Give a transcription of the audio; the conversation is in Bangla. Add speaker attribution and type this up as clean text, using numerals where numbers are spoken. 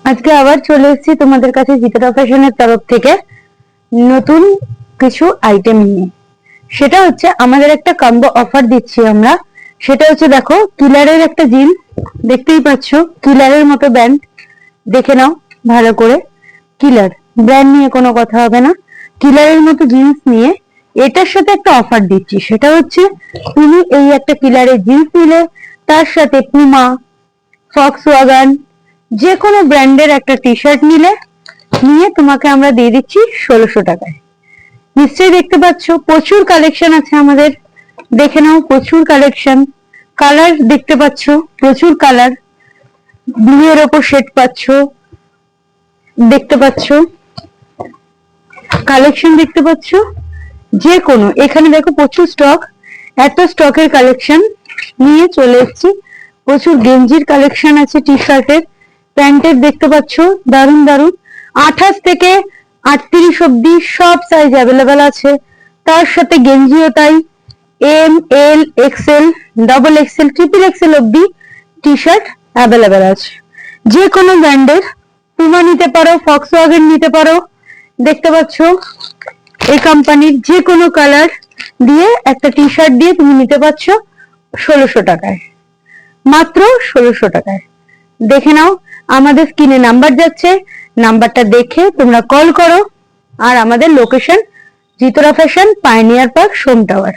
Speaker 1: আজকে আবার চলে এসেছি তোমাদের কাছে জিতরা ফ্যাশনের তরফ থেকে নতুন কিছু আইটেম নিয়ে। সেটা হচ্ছে আমাদের একটা কম্বো অফার দিচ্ছি আমরা। সেটা হচ্ছে দেখো, কিলারের একটা জিন্স, দেখতেই পাচ্ছ কিলারের মতো ব্যান্ড, দেখে নাও ভালো করে। কিলার ব্র্যান্ড নিয়ে কোনো কথা হবে না, কিলারের মতো জিন্স নিয়ে এটার সাথে একটা অফার দিচ্ছি। সেটা হচ্ছে তুমি এই একটা কিলারের জিন্স নিলে তার সাথে পুমা, ফক্সওয়াগন, যে কোনো ব্র্যান্ডের একটা টি শার্ট নিয়ে তোমাকে আমরা দিয়ে দিচ্ছি 1600 টাকায়। নিশ্চয়ই দেখতে পাচ্ছ প্রচুর কালেকশন আছে আমাদের, দেখে নাও প্রচুর কালেকশন। কালার দেখতে পাচ্ছ, প্রচুর কালার, ব্লু এর ওপর শেড পাচ্ছ, দেখতে পাচ্ছ কালেকশন, দেখতে পাচ্ছ যে কোনো। এখানে দেখো প্রচুর স্টক, এত স্টকের কালেকশন নিয়ে চলে এসেছি। প্রচুর গেঞ্জির কালেকশন আছে, টি শার্টের, প্যান্টের, দেখতে পাচ্ছ দারুন দারুন। 28 থেকে 38 অব্দি সব সাইজ অ্যাভেলেবেল আছে। তার সাথে গেঞ্জিও তাই, M, L, XL, double XL, triple XL অব্দি টি শার্ট অ্যাভেলেবেল আছে। যে কোনো ব্র্যান্ডের পুমা নিতে পারো, ফক্সওয়াগন নিতে পারো, দেখতে পাচ্ছ এই কোম্পানির যে কোনো কালার দিয়ে একটা টি শার্ট দিয়ে তুমি নিতে পারছো 1600 টাকায়, মাত্র 1600 টাকায়। দেখে নাও, আমাদের স্ক্রিনে নাম্বার যাচ্ছে, নাম্বারটা দেখে তোমরা কল করো। আর আমাদের লোকেশন জিতরা ফ্যাশন, পাইনিয়ার পার্ক, সোম টাওয়ার।